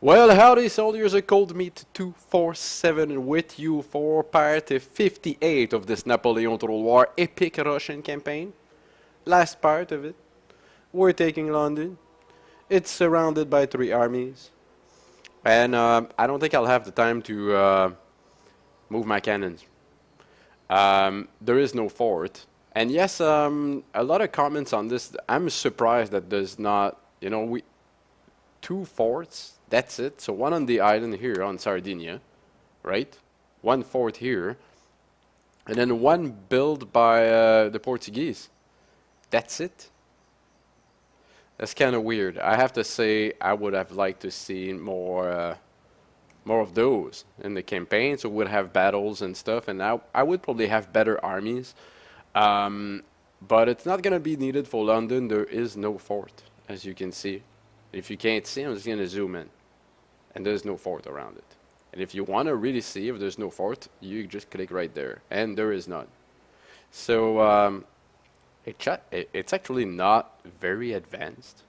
Well, howdy soldiers, a cold meat 247 with you for part 58 of this Napoleon Total War epic Russian campaign. Last part of it. We're taking London. It's surrounded by 3 armies. And I don't think I'll have the time to move my cannons. There is no fort. And yes, a lot of comments on this. I'm surprised that there's not, we 2 forts. That's it. So one on the island here on Sardinia, right? 1 fort here, and then one built by the Portuguese. That's it. That's kind of weird. I have to say, I would have liked to see more of those in the campaign, so we'd have battles and stuff, and I would probably have better armies. But it's not gonna be needed for London. There is no fort, as you can see. If you can't see, I'm just gonna zoom in. And there's no fort around it. And if you want to really see if there's no fort, you just click right there, and there is none. So it's actually not very advanced.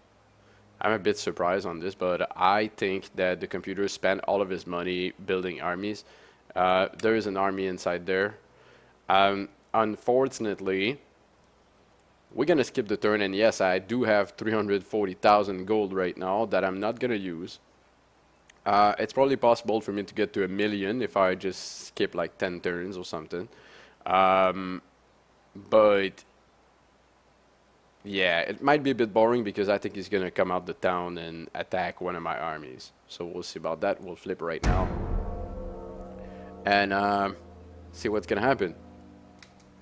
I'm a bit surprised on this, but I think that the computer spent all of his money building armies. There is an army inside there. Unfortunately, we're gonna skip the turn, and yes, I do have 340,000 gold right now that I'm not gonna use. It's probably possible for me to get to 1 million if I just skip like 10 turns or something. But yeah, it might be a bit boring because I think he's gonna come out the town and attack one of my armies. So we'll see about that. We'll flip right now and see what's gonna happen.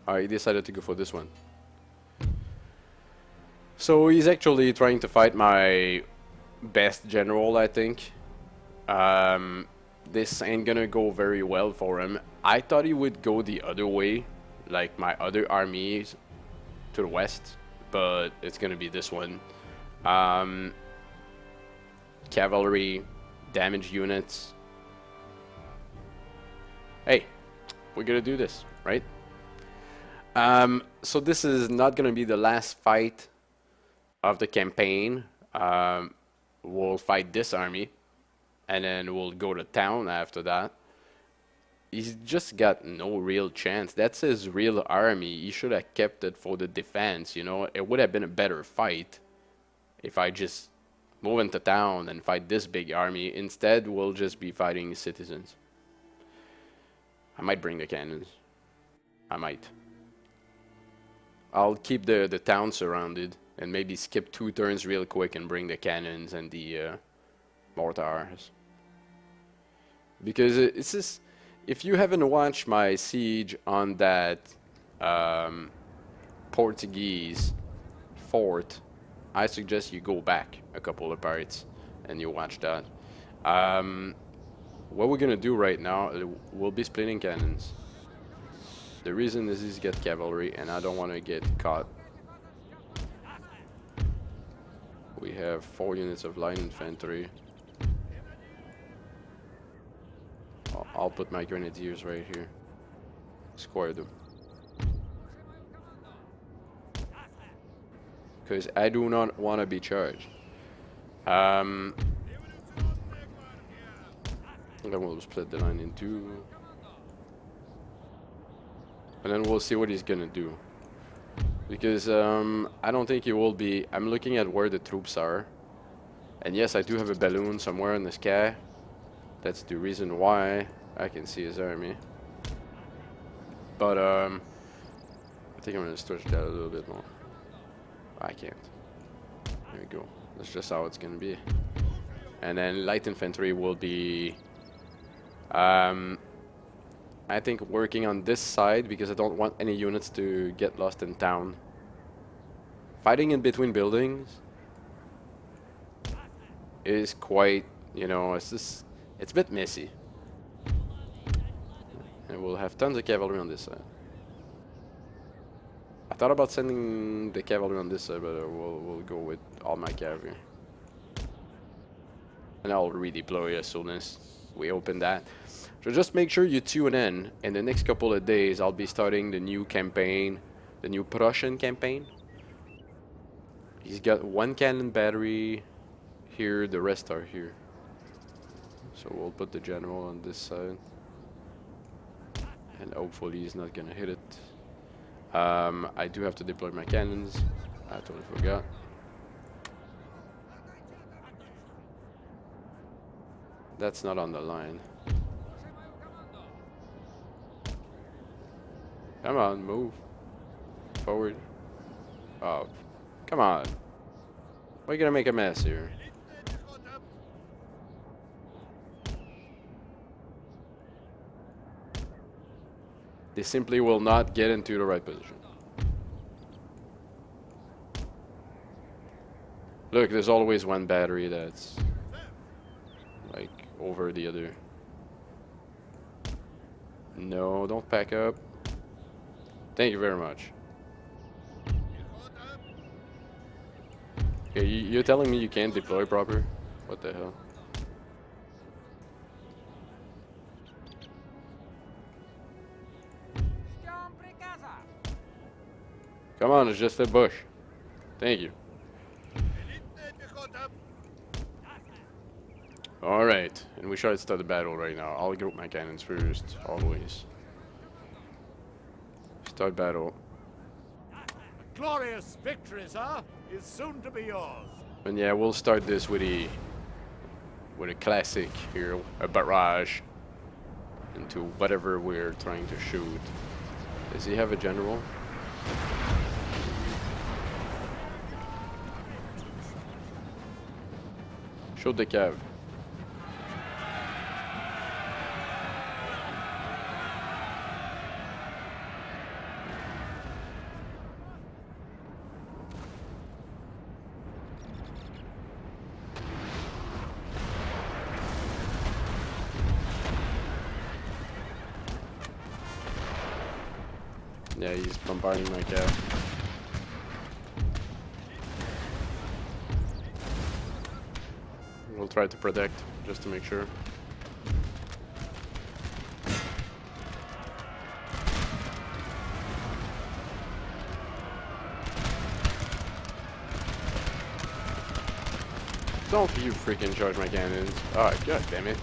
I decided to go for this one. So he's actually trying to fight my best general, I think. This ain't gonna go very well for him. I thought he would go the other way, like my other armies to the west, but it's gonna be this one. Cavalry, damage units. Hey, we're gonna do this, right? So this is not gonna be the last fight of the campaign. We'll fight this army, and then we'll go to town after that. He's just got no real chance. That's his real army. He should have kept it for the defense, you know. It would have been a better fight if I just move into town and fight this big army. Instead, we'll just be fighting citizens. I might bring the cannons. I might. I'll keep the town surrounded and maybe skip 2 turns real quick and bring the cannons and the mortars. Because it's just, if you haven't watched my siege on that Portuguese fort, I suggest you go back a couple of parts and you watch that. What we're gonna do right now, we'll be splitting cannons. The reason is he's got cavalry and I don't want to get caught. We have 4 units of light infantry. I'll put my grenadiers right here. Square them. Because I do not want to be charged. And then we'll split the line in 2. And then we'll see what he's gonna do. Because I don't think he will be... I'm looking at where the troops are. And yes, I do have a balloon somewhere in the sky. That's the reason why I can see his army. But I think I'm gonna stretch that a little bit more. I can't. There we go. That's just how it's gonna be. And then light infantry will be I think working on this side because I don't want any units to get lost in town. Fighting in between buildings is quite, it's a bit messy. And we'll have tons of cavalry on this side. I thought about sending the cavalry on this side, but we'll go with all my cavalry. And I'll redeploy as soon as we open that. So just make sure you tune in. In the next couple of days, I'll be starting the new campaign, the new Prussian campaign. He's got 1 cannon battery here, the rest are here. So we'll put the general on this side. And hopefully he's not gonna hit it. I do have to deploy my cannons. I totally forgot. That's not on the line. Come on, move. Forward. Oh, come on. Why are you gonna make a mess here? They simply will not get into the right position. Look, there's always one battery that's like over the other. No, don't pack up. Thank you very much. Okay, you're telling me you can't deploy proper? What the hell? Come on, it's just a bush. Thank you. Alright, and we should start the battle right now. I'll group my cannons first, always. Start battle. Glorious victory, sir, is soon to be yours. And yeah, we'll start this with a classic here, a barrage into whatever we're trying to shoot. Does he have a general? Shoot the cav. Yeah, he's bombarding my cav. We'll try to protect, just to make sure. Don't you freaking charge my cannons. Oh, god damn it.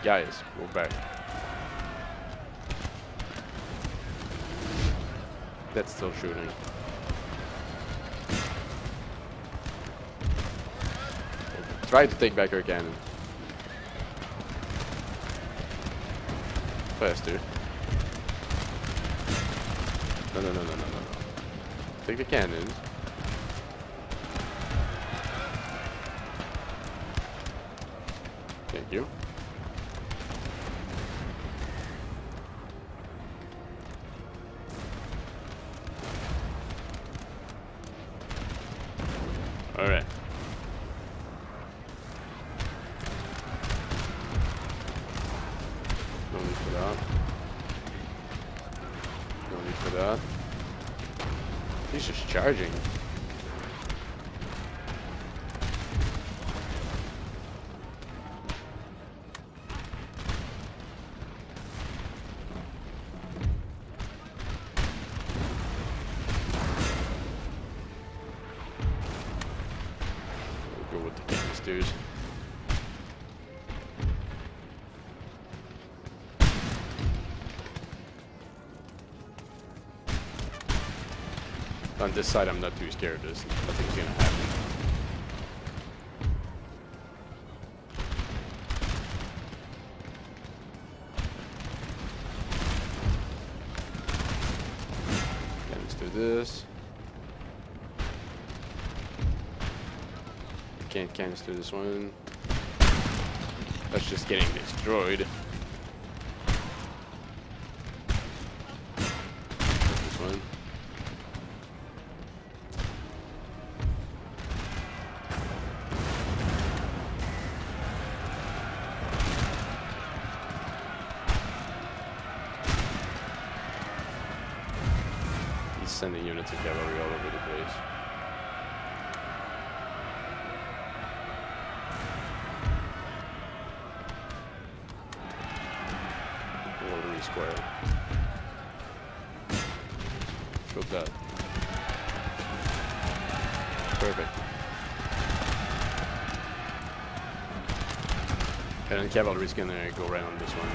Guys, move back. That's still shooting. Try to take back our cannon. Faster. No. Take the cannon. Thank you. Alright. No need for that. No need for that. He's just charging. We'll go with the canisters. On this side, I'm not too scared. There's nothing's gonna happen. Canister this. Can't canister this one. That's just getting destroyed. This one. Sending units of cavalry all over the place. Rotary square. Good that. Perfect. And then cavalry's gonna go right on this one.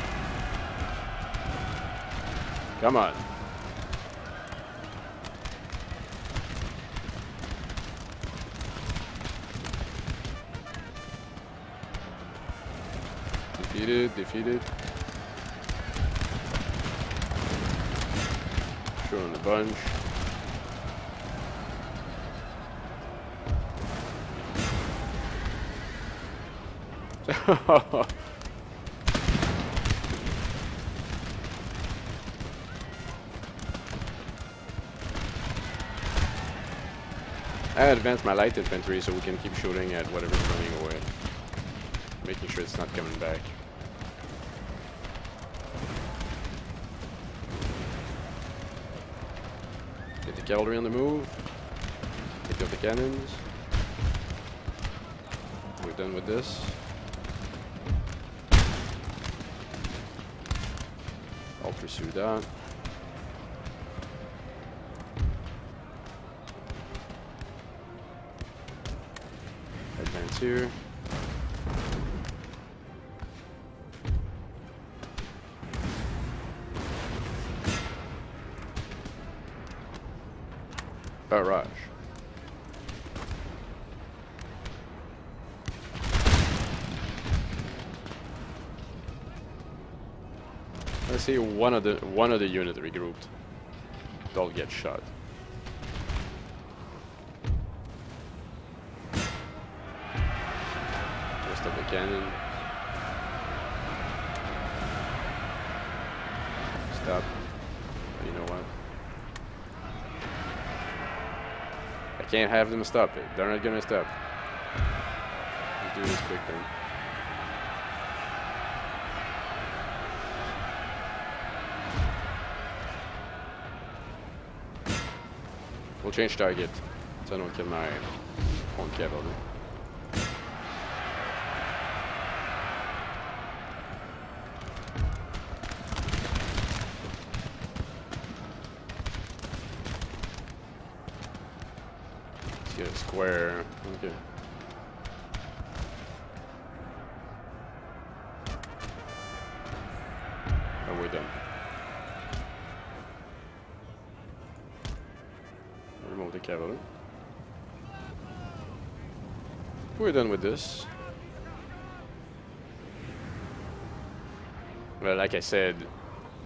Come on. Defeated. Showing the bunch. I advanced my light infantry so we can keep shooting at whatever's running away. Making sure it's not coming back. Get the cavalry on the move. Pick up the cannons. We're done with this. I'll pursue that. Advance here. Barrage. Let's see one of the unit regrouped. They'll get shot. Rest of the cannon. Stop. You know what? I can't have them stop it. They're not gonna stop. Let's do this quick then. We'll change target so I don't kill my own cavalry. Let's get a square. Okay. Oh, we're done. Remove the cavalry. We're done with this. Well, like I said,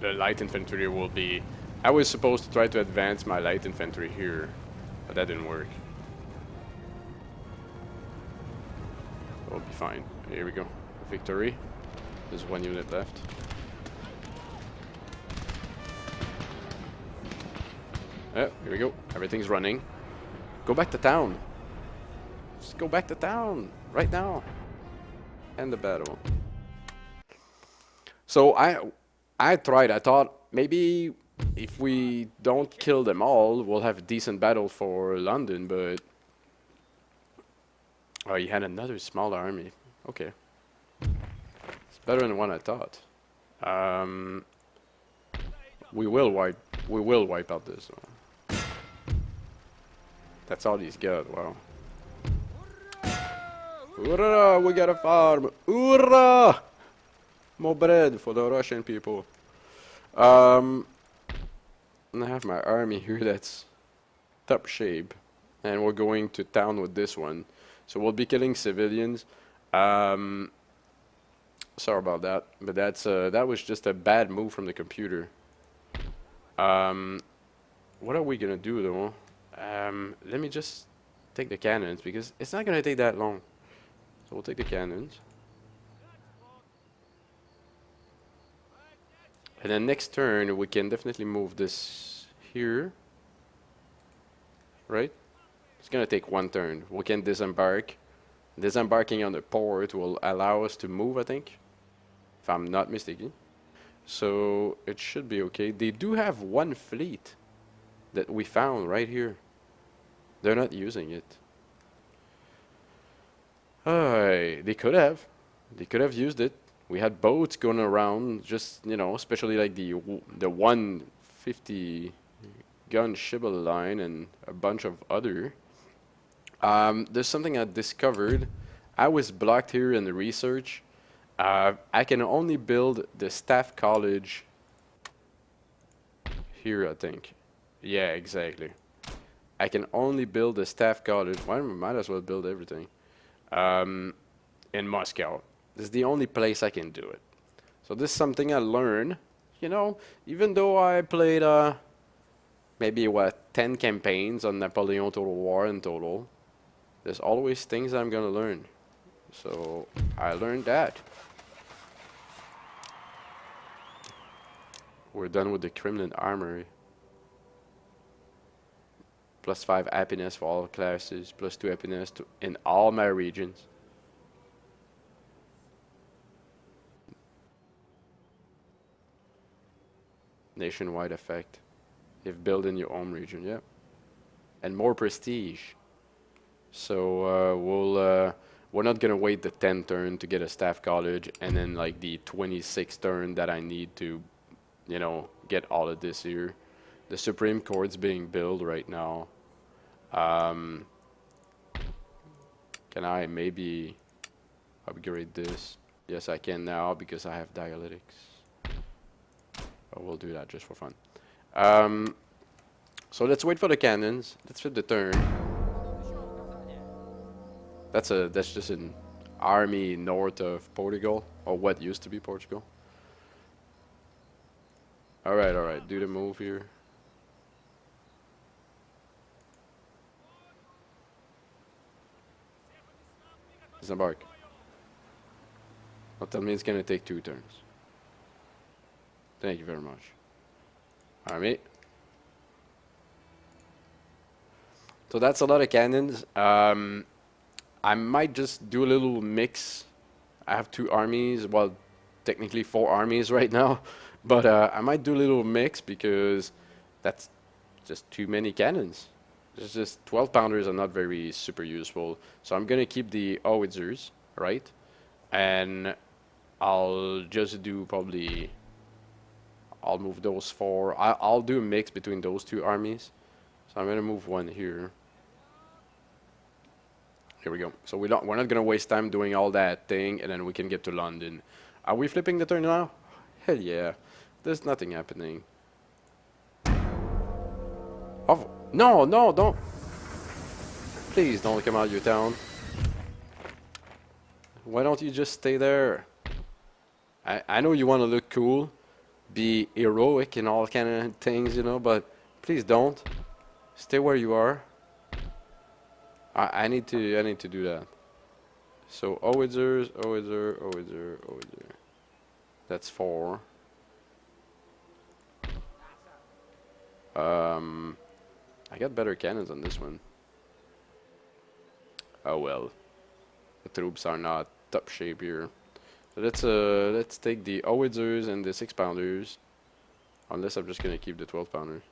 the light infantry will be... I was supposed to try to advance my light infantry here, but that didn't work. We'll be fine. Here we go. Victory. There's one unit left. Here we go. Everything's running. Go back to town. Just go back to town right now. End the battle. So I tried. I thought maybe if we don't kill them all, we'll have a decent battle for London. But oh, he had another small army. Okay, it's better than what I thought. We will wipe out this one. That's all he's got. Wow. Hoorah! We got a farm. Hoorah! More bread for the Russian people. And I have my army here that's top shape, and we're going to town with this one. So we'll be killing civilians. Sorry about that, but that was just a bad move from the computer. What are we gonna do though? Let me just take the cannons because it's not gonna take that long. So we'll take the cannons. And then next turn we can definitely move this here. Right? It's gonna take one turn. We can disembark. Disembarking on the port will allow us to move, I think. If I'm not mistaken. So it should be okay. They do have one fleet that we found right here. They're not using it. They could have. They could have used it. We had boats going around, just, you know, especially like the 150 gun Shibboleth line and a bunch of other. There's something I discovered. I was blocked here in the research. I can only build the staff college here, I think. Yeah, exactly. I can only build the staff college. Why might as well build everything. In Moscow. This is the only place I can do it. So this is something I learned. You know, even though I played maybe what 10 campaigns on Napoleon Total War in total, there's always things I'm gonna learn. So I learned that. We're done with the Kremlin Armory. +5 happiness for all classes, +2 happiness in all my regions. Nationwide effect. If built in your own region, yeah. And more prestige. So we're not gonna wait the 10th turn to get a staff college and then like the 26th turn that I need to, you know, get all of this here. The Supreme Court's being built right now. Can I maybe upgrade this? Yes, I can now because I have dialectics. Oh, we'll do that just for fun. So let's wait for the cannons. Let's flip the turn. That's just an army north of Portugal, or what used to be Portugal. All right, do the move here. Disembark. Don't tell me it's gonna take 2 turns. Thank you very much. Army. So that's a lot of cannons. I might just do a little mix. I have 2 armies, well, technically 4 armies right now, but I might do a little mix because that's just too many cannons. It's just 12 pounders are not very super useful. So I'm gonna keep the howitzers, right? And I'll just do probably, I'll move those 4. I'll do a mix between those 2 armies. So I'm gonna move 1 here. Here we go. So we're not gonna waste time doing all that thing, and then we can get to London. Are we flipping the turn now? Hell yeah. There's nothing happening. Oh no, don't. Please don't come out of your town. Why don't you just stay there? I know you want to look cool, be heroic and all kind of things, you know, but please don't. Stay where you are. I need to do that. So howitzers. That's 4. I got better cannons on this one. Oh well. The troops are not top shape here. So let's take the howitzers and the 6 pounders. Unless I'm just gonna keep the 12 pounders.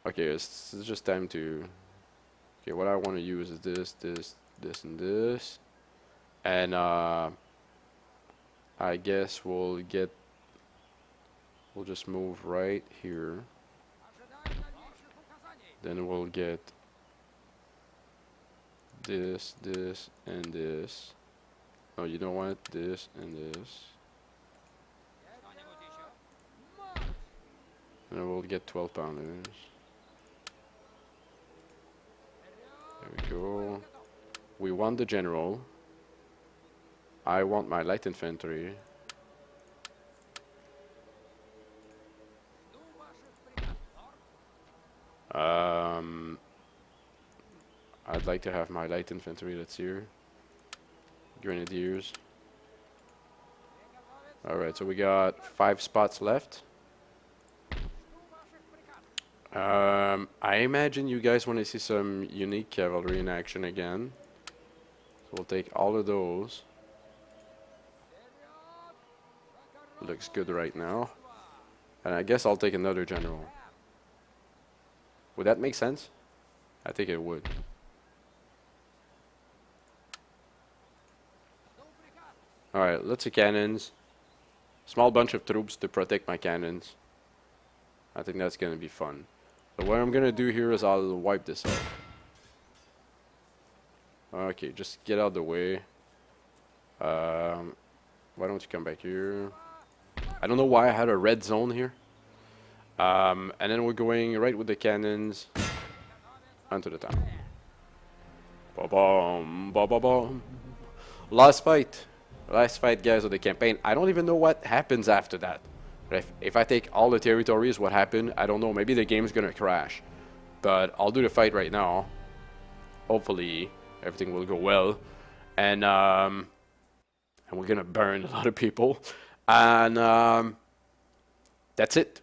Okay, it's just time to. Okay, what I want to use is this, and this, and I guess we'll just move right here. Then we'll get this, and this. No, you don't want this and this. And then we'll get 12 pounders. There we go. We want the general. I want my light infantry. I'd like to have my light infantry that's here. Grenadiers. Alright, so we got 5 spots left. I imagine you guys want to see some unique cavalry in action again. So we'll take all of those. Looks good right now. And I guess I'll take another general. Would that make sense? I think it would. Alright, lots of cannons. Small bunch of troops to protect my cannons. I think that's gonna be fun. So what I'm gonna do here is I'll wipe this out. Okay, just get out of the way. Why don't you come back here? I don't know why I had a red zone here. And then we're going right with the cannons onto the town. Ba-bum, ba-ba-bum. Last fight, guys, of the campaign. I don't even know what happens after that. If I take all the territories, what happened? I don't know. Maybe the game's gonna crash. But I'll do the fight right now. Hopefully, everything will go well. And we're gonna burn a lot of people. And that's it.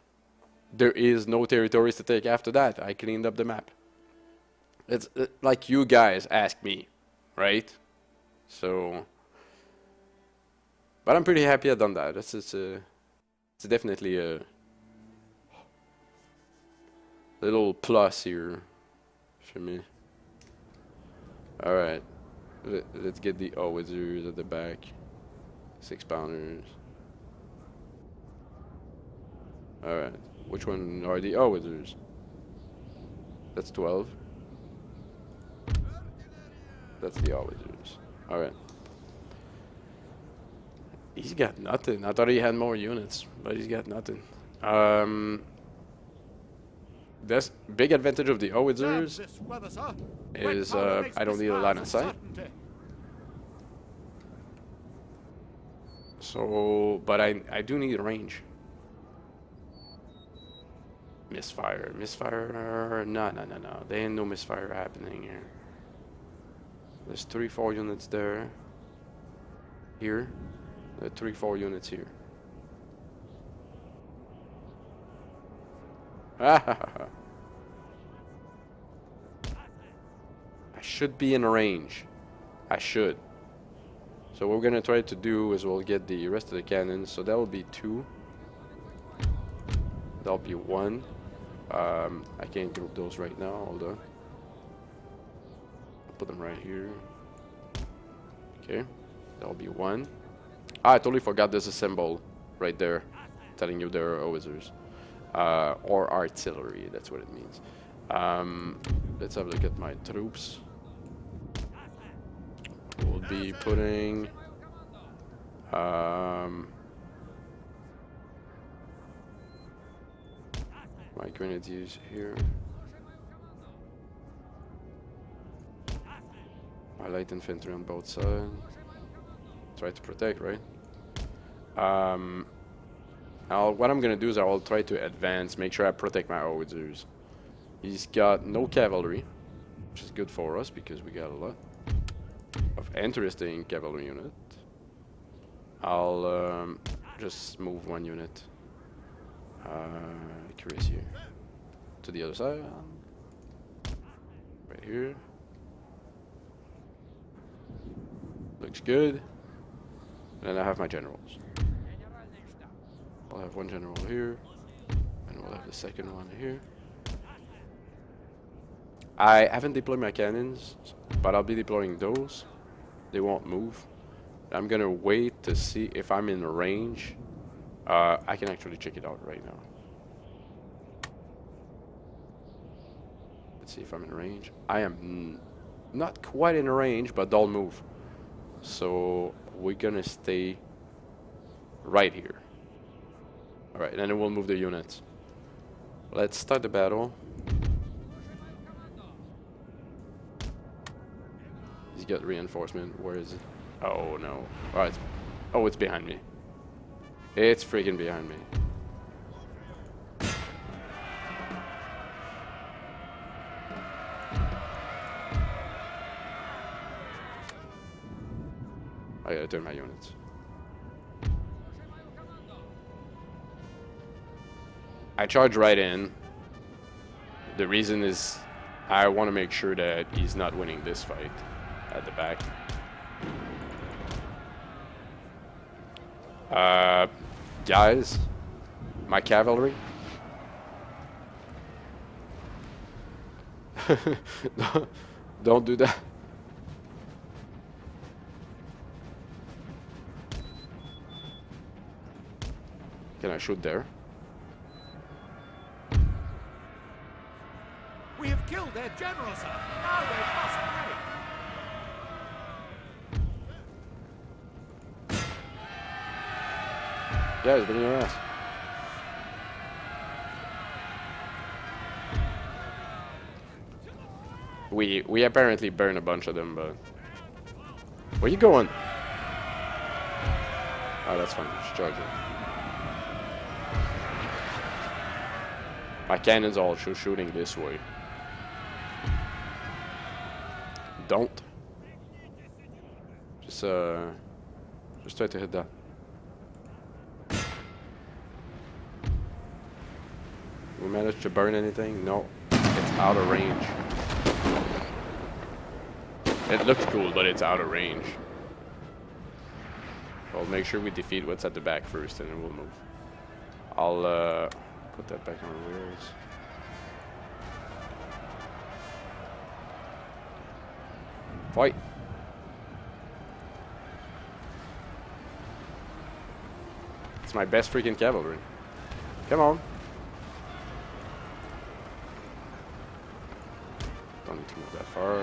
There is no territories to take after that. I cleaned up the map. It's like you guys asked me, right? So, but I'm pretty happy I've done that. It's definitely a little plus here for me. All right, let's get the wizards at the back. 6-pounders. All right, which one are the wizards? That's 12. That's the wizards. All right. He's got nothing. I thought he had more units, but he's got nothing. That's big advantage of the wizards is I don't need a line of sight. So, but I do need range. Misfire. No. There ain't no misfire happening here. There's 3-4 units there. Here. There are 3-4 units here. I should be in range. I should. So what we're gonna try to do is we'll get the rest of the cannons. So that will be 2. That'll be 1. I can't group those right now. Hold on. I'll put them right here. Okay. That'll be 1. I totally forgot there's a symbol right there telling you there are wizards. Or artillery, that's what it means. Let's have a look at my troops. We'll be putting my grenadiers here. My light infantry on both sides. Try to protect, right? What I'm gonna do is I'll try to advance, make sure I protect my wizards. He's got no cavalry, which is good for us because we got a lot of interesting cavalry unit. I'll just move 1 unit. Accuracy here to the other side. Right here. Looks good. And then I have my generals. I'll have 1 general here, and we'll have the second one here. I haven't deployed my cannons, but I'll be deploying those. They won't move. I'm gonna wait to see if I'm in range. I can actually check it out right now. Let's see if I'm in range. I am not quite in range, but they'll move. So we're gonna stay right here. Alright, and then we'll move the units. Let's start the battle. He's got reinforcement. Where is it? Oh no. Alright. Oh, it's behind me. It's freaking behind me. I gotta turn my units. I charge right in. The reason is I want to make sure that he's not winning this fight at the back. Guys, my cavalry. Don't do that. Can I shoot there? We have killed their general, sir. Now they must break. Yeah, he's bringing your ass. We apparently burn a bunch of them, but where you going? Oh, that's fine. Just charge it. My cannons all shooting this way. Don't. Just try to hit that. We managed to burn anything? No. It's out of range. It looks cool, but it's out of range. Well, make sure we defeat what's at the back first, and then we'll move. I'll put that back on wheels. Fight! It's my best freaking cavalry. Come on! Don't need to move that far.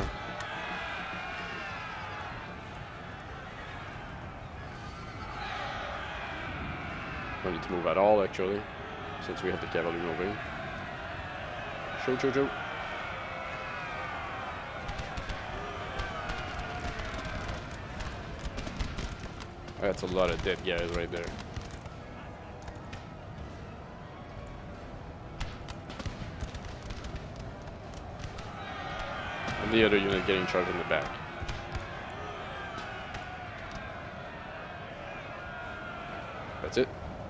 Don't need to move at all, actually, since we have the cavalry moving. Shoot, shoot, shoot. That's a lot of dead guys right there. And the other unit getting charged in the back. That's it.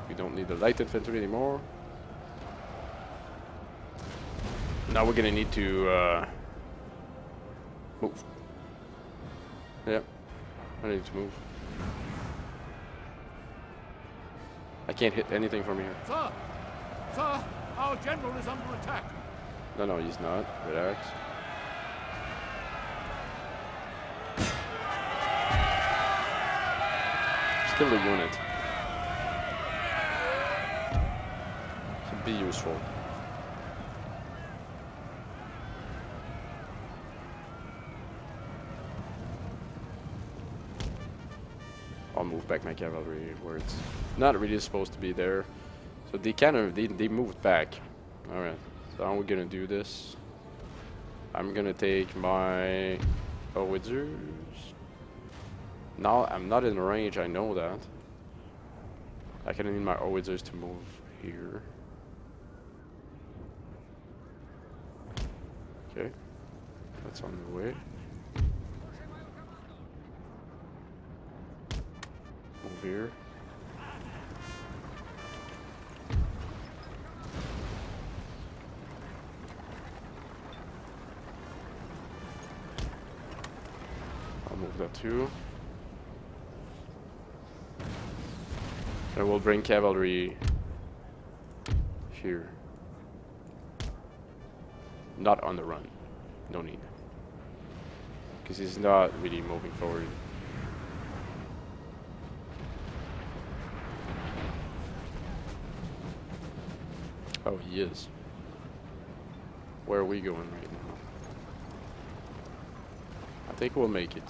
We don't need the light infantry anymore. Now we're gonna need to move. Yeah, I need to move. I can't hit anything from here. Sir! Sir! Our general is under attack. No, no, he's not. Relax. Still a unit. Could be useful. I'll move back my cavalry where it's not really supposed to be there. So they kind of they moved back. All right. So how we're gonna do this? I'm gonna take my howitzers. Now I'm not in range. I know that. I kind of need my howitzers to move here. Okay, that's on the way. Move here. I'll move that too. And we'll bring cavalry here. Not on the run. No need. Because he's not really moving forward. Oh, he is. Where are we going right now? I think we'll make it.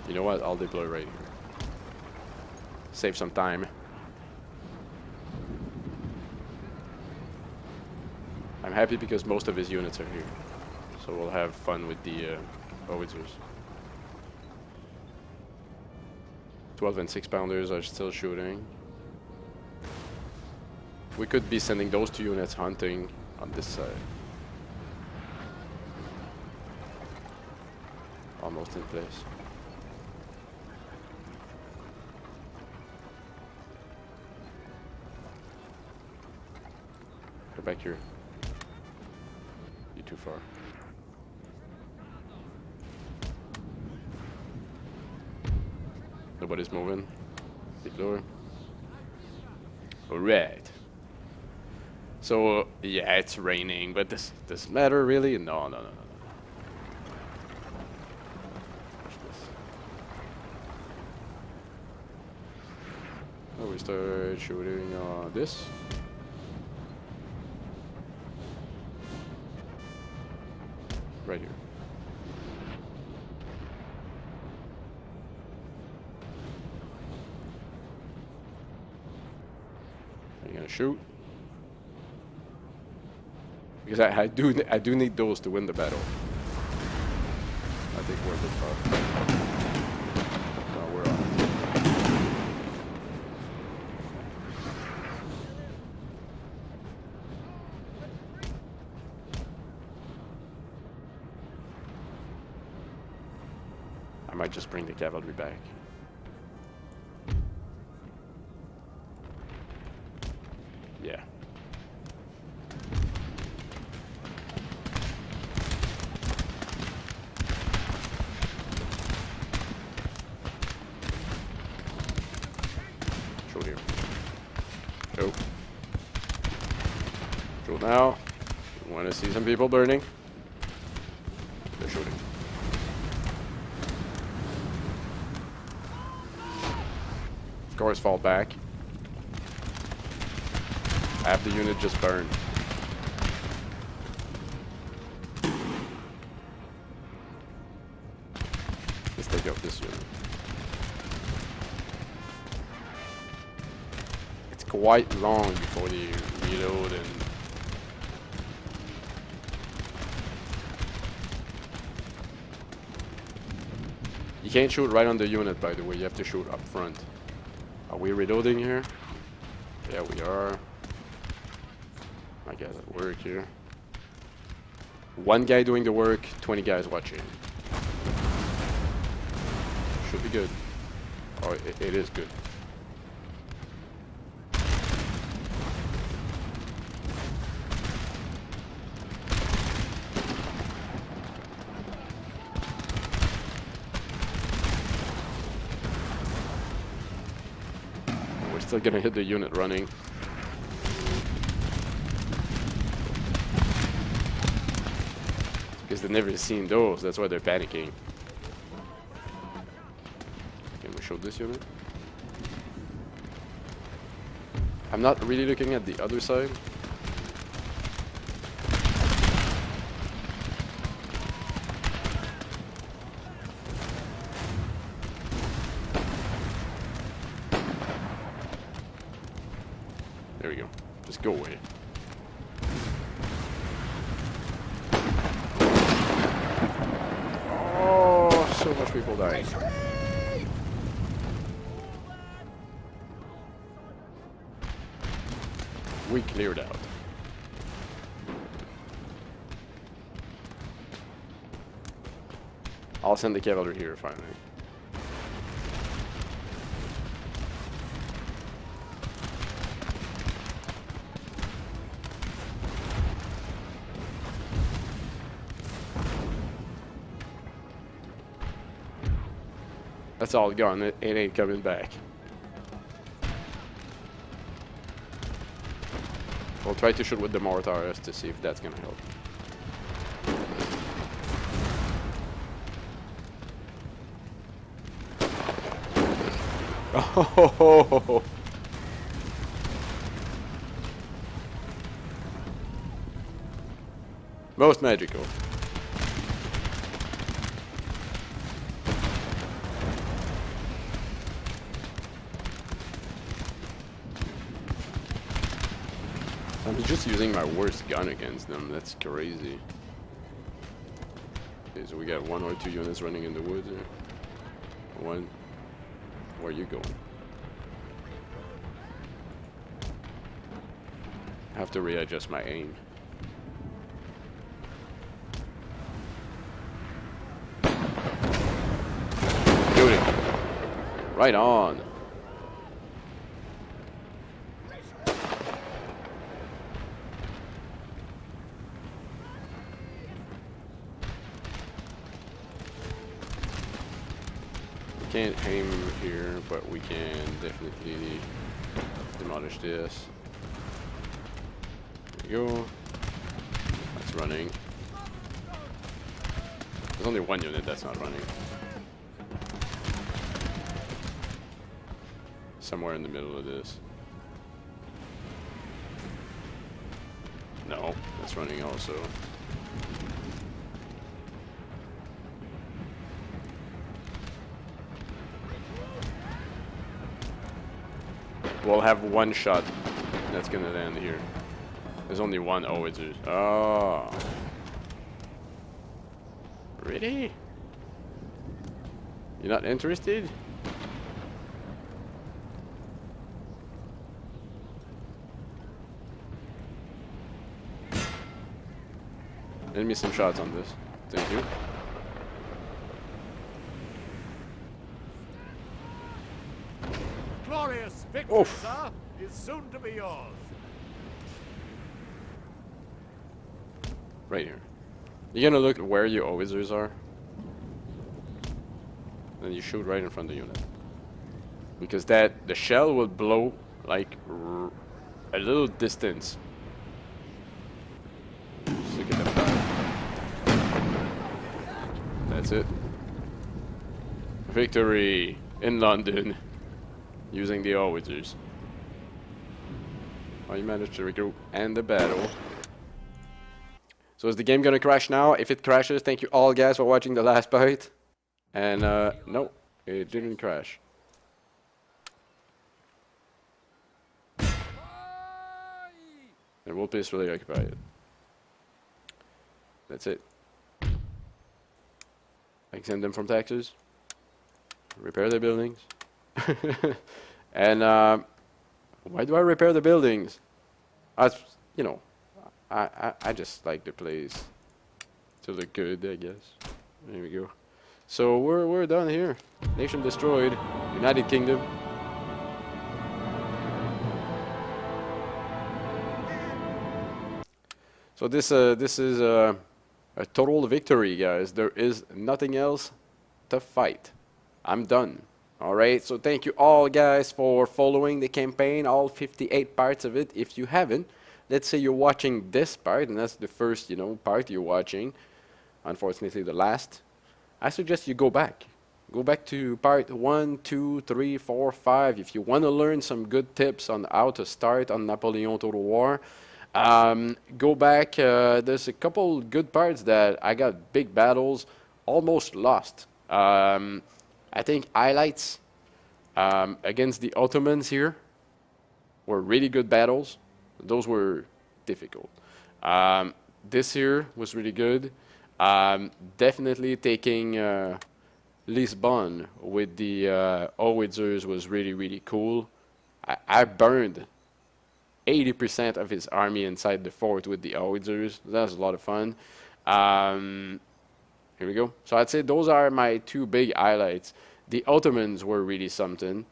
You know what? I'll deploy right here. Save some time. I'm happy because most of his units are here. So we'll have fun with the howitzers. 12 and 6-pounders are still shooting. We could be sending those two units hunting on this side. Almost in place. Go back here. You're too far. Nobody's moving. Deploy. Alright. So yeah, it's raining, but does it matter really? No, no, no, no. So we start shooting this. Right here. Are you gonna shoot? Because I do need those to win the battle. I think we're a bit far. No, we're on. I might just bring the cavalry back. Yeah. Shoot here. Go. Shoot now. You want to see some people burning? They're shooting. Of course, fall back. Half the unit just burned. Let's take out this unit. It's quite long before they reload and... You can't shoot right on the unit, by the way. You have to shoot up front. Are we reloading here? Yeah, we are. I guess it work here. One guy doing the work, 20 guys watching. Should be good. Oh, it is good. We're still gonna hit the unit running. Because they've never seen those, that's why they're panicking. Can we show this unit? I'm not really looking at the other side. There we go. Just go away. So much people dying. We cleared out. I'll send the cavalry here finally. That's all gone. It ain't coming back. We'll try to shoot with the mortars to see if that's gonna help. Oh, most magical. I'm just using my worst gun against them. That's crazy. Okay, so we got 1 or 2 units running in the woods here. One. Where are you going? I have to readjust my aim. Shooting. Right on. Can't aim here, but we can definitely demolish this. There you go. That's running. There's only one unit that's not running. somewhere in the middle of this. No, that's running also. We'll have one shot that's gonna land here. There's only one. Oh, it's just. Oh. Really? You're not interested? Lend me some shots on this. Thank you. Glorious victory, Oof. sir, is soon to be yours. Right here. You're gonna look where your officers are. Then you shoot right in front of the unit. Because the shell will blow like a little distance. Just look at that. That's it. Victory in London using the howitzers. Oh, you managed to regroup and the battle. So is the game gonna crash now? If it crashes, thank you all guys for watching the last bite. And no, it didn't crash. And we'll peacefully occupy it. That's it. Exempt them from taxes. Repair the buildings. And why do I repair the buildings? You know, I just like the place to look good, I guess. There we go. So we're done here. Nation destroyed. United Kingdom. So this is a total victory, guys. There is nothing else to fight. I'm done. All right. So thank you all, guys, for following the campaign, all 58 parts of it. If you haven't, let's say you're watching this part, and that's the first, you know, part you're watching. Unfortunately, the last. I suggest you go back. Go back to part 1, 2, 3, 4, 5. If you want to learn some good tips on how to start on Napoleon Total War, go back. There's a couple good parts that I got big battles, almost lost. I think highlights against the Ottomans here were really good battles. Those were difficult. This here was really good. Definitely taking Lisbon with the howitzers was really, really cool. I burned 80% of his army inside the fort with the howitzers. That was a lot of fun. Here we go. So I'd say those are my two big highlights. The Ottomans were really something.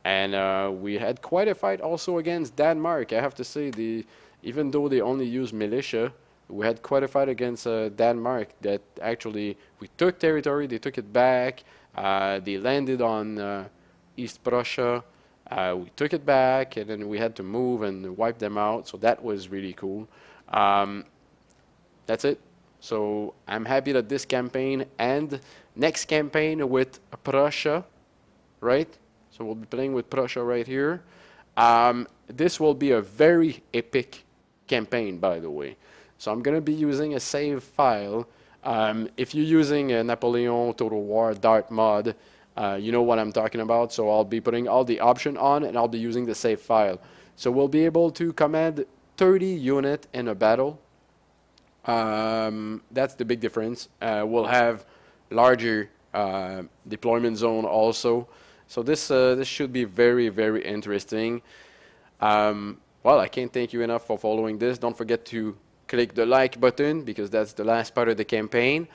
And we had quite a fight also against Denmark. I have to say, even though they only used militia, we had quite a fight against Denmark that actually we took territory, they took it back, they landed on East Prussia, we took it back, and then we had to move and wipe them out, so that was really cool. That's it. So I'm happy that this campaign and next campaign with Prussia, right? So we'll be playing with Prussia right here. This will be a very epic campaign, by the way. So I'm going to be using a save file. If you're using a Napoleon Total War Darthmod, you know what I'm talking about. So I'll be putting all the option on, and I'll be using the save file. So we'll be able to command 30 units in a battle. That's the big difference. We'll have larger deployment zone also. So this should be very, very interesting. Well, I can't thank you enough for following this. Don't forget to click the like button because that's the last part of the campaign.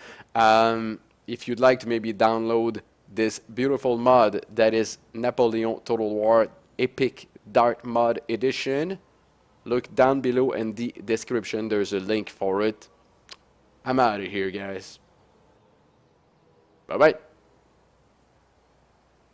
If you'd like to maybe download this beautiful mod that is Napoleon Total War Epic Darthmod Edition, look down below in the description. There's a link for it. I'm out of here, guys. Bye-bye.